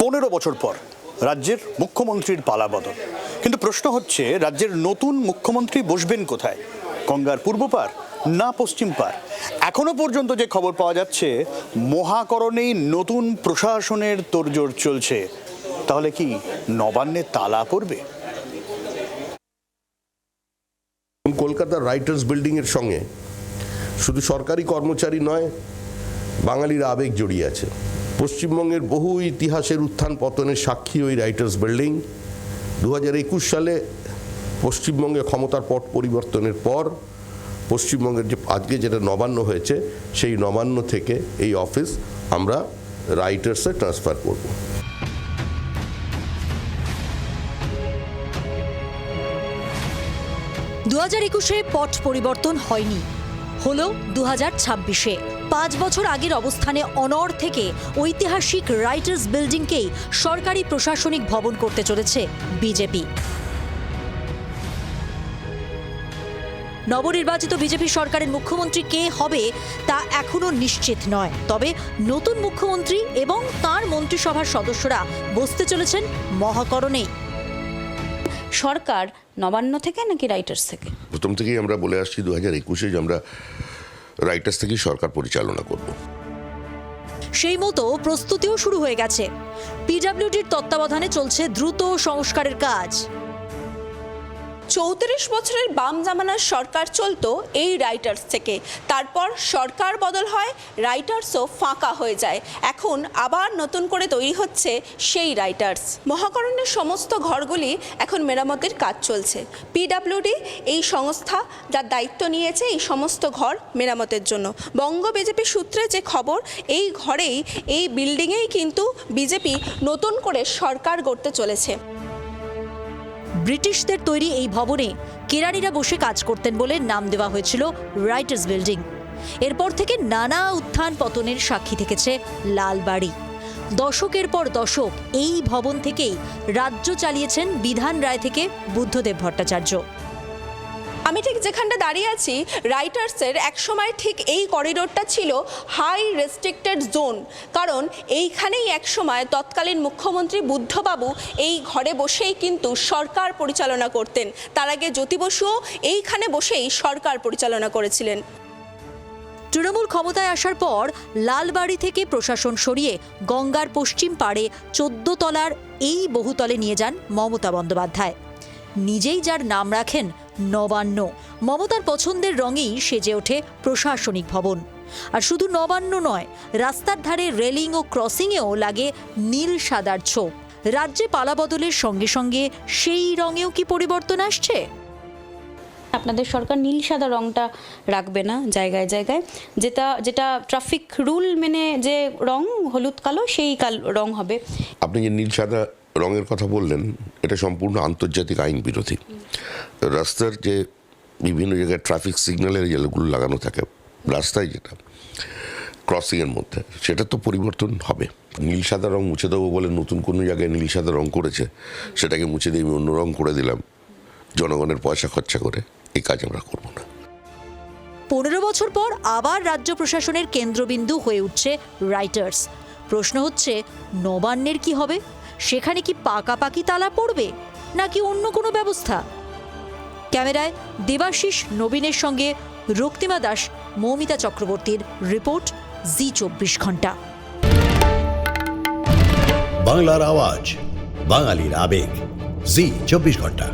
15 বছর পর রাজ্যের মুখ্যমন্ত্রীর পালাবদল, কিন্তু প্রশ্ন হচ্ছে রাজ্যের নতুন মুখ্যমন্ত্রী বসবেন কোথায়? গঙ্গার পূর্ব পার না পশ্চিম পার? এখনো পর্যন্ত যে খবর পাওয়া যাচ্ছে মহাকরণেই নতুন প্রশাসনের তোড়জোড় চলছে। তাহলে কি নবান্নে তালা পড়বে? কলকাতার রাইটার্স বিল্ডিং এর সঙ্গে শুধু সরকারি কর্মচারী নয়, বাঙালির আবেগ জড়িয়ে আছে। পশ্চিমবঙ্গের বহু ইতিহাসের উত্থান পতনের সাক্ষী ওই রাইটার্স বিল্ডিং। 2021 সালে পশ্চিমবঙ্গে ক্ষমতার পট পরিবর্তনের পর পশ্চিমবঙ্গের যে আজকে যেটা নবান্ন হয়েছে, সেই নবান্ন থেকে এই অফিস আমরা রাইটার্সে ট্রান্সফার করব। 2021-এ পট পরিবর্তন হয়নি, হলো 2026-এ। 5 বছর আগের অবস্থানে অনড় থেকে ঐতিহাসিক রাইটার্স বিল্ডিংকেই সরকারি প্রশাসনিক ভবন করতে চলেছে বিজেপি। নবনির্বাচিত বিজেপি সরকারের মুখ্যমন্ত্রী কে হবে তা এখনো নিশ্চিত নয়। তবে নতুন মুখ্যমন্ত্রী এবং তাঁর মন্ত্রিসভার সদস্যরা বসতে চলেছেন মহাকরণেই। সরকার নবান্ন থেকে নাকি রাইটার্স থেকে? প্রথম থেকেই আমরা বলে আসছি 2021-এ যে আমরা রাইটার্স থেকেই সরকার পরিচালনা করব। সেই মতো প্রস্তুতিও শুরু হয়ে গেছে। পিডব্লিউডির তত্ত্বাবধানে চলছে দ্রুত সংস্কারের কাজ। 34 বছরের বাম জামানার সরকার চলতো এই রাইটার্স থেকে, তারপর সরকার বদল হয়, রাইটার্সও ফাঁকা হয়ে যায়। এখন আবার নতুন করে তৈরি হচ্ছে সেই রাইটার্স। মহাকরণের সমস্ত ঘরগুলি এখন মেরামতের কাজ চলছে। পিডব্লিউডি এই সংস্থা যার দায়িত্ব নিয়েছে এই সমস্ত ঘর মেরামতের জন্য। বঙ্গ বিজেপি সূত্রে যে খবর, এই ঘরেই, এই বিল্ডিংয়েই কিন্তু বিজেপি নতুন করে সরকার গড়তে চলেছে। ব্রিটিশদের তৈরি এই ভবনে কেরানিরা বসে কাজ করতেন বলে নাম দেওয়া হয়েছিল রাইটার্স বিল্ডিং। এরপর থেকে নানা উত্থান পতনের সাক্ষী থেকেছে লালবাড়ি। দশকের পর দশক এই ভবন থেকেই রাজ্য চালিয়েছেন বিধান রায় থেকে বুদ্ধদেব ভট্টাচার্য। আমি ঠিক যেখানটা দাঁড়িয়ে আছি, রাইটার্সের একসময় ঠিক এই করিডোরটা ছিল হাই রেস্ট্রিক্টেড জোন, কারণ এইখানেই একসময় তৎকালীন মুখ্যমন্ত্রী বুদ্ধবাবু এই ঘরে বসেই কিন্তু সরকার পরিচালনা করতেন। তার আগে জ্যোতি বসুও এইখানে বসেই সরকার পরিচালনা করেছিলেন। তৃণমূল ক্ষমতায় আসার পর লালবাড়ি থেকে প্রশাসন সরিয়ে গঙ্গার পশ্চিম পাড়ে 14 তলার এই বহুতলে নিয়ে যান মমতা বন্দ্যোপাধ্যায়। নিজেই যার নাম রাখেন নবান্ন। মমতার পছন্দের রঙেই সেজে ওঠে প্রশাসনিক ভবন। আর শুধু নবান্ন নয়, রাস্তার ধারে রেলিং ও ক্রসিংয়েও লাগে নীল সাদার ছোপ। রাজ্যে পালাবদলের সঙ্গে সঙ্গে সেই রঙেও কি পরিবর্তন আসছে? আপনাদের সরকার নীল সাদা রংটা রাখবে না জায়গায় জায়গায়, যেটা ট্রাফিক রুল মেনে যে রং হলুদ কালো, সেই রং হবে। আপনি যে নীল সাদা রঙের কথা বললেন, এটা সম্পূর্ণ আন্তর্জাতিক আইন বিরোধী। রাস্তার যে বিভিন্ন জায়গায় ট্রাফিক সিগন্যালের যেগুলো লাগানো থাকে রাস্তায়, যেটা ক্রসিংয়ের মধ্যে, সেটা তো পরিবর্তন হবে। নীল সাদা রং মুছে দেবো বলে নতুন কোনো জায়গায় নীল সাদা রং করেছে, সেটাকে মুছে দিয়ে আমি অন্য রং করে দিলাম জনগণের পয়সা খরচা করে, এই কাজ আমরা করবো না। 15 বছর পর আবার রাজ্য প্রশাসনের কেন্দ্রবিন্দু হয়ে উঠছে রাইটার্স। প্রশ্ন হচ্ছে নবান্নের কি হবে? সেখানে কি পাকাপাকি তালা পড়বে নাকি অন্য কোনো ব্যবস্থা? ক্যামেরায় দেবাশিস নবীনের সঙ্গে রক্তিমা দাস, মৌমিতা চক্রবর্তীর রিপোর্ট, জি 24 ঘন্টা। বাংলার আওয়াজ, বাঙালির আবেগ, জি 24 ঘন্টা।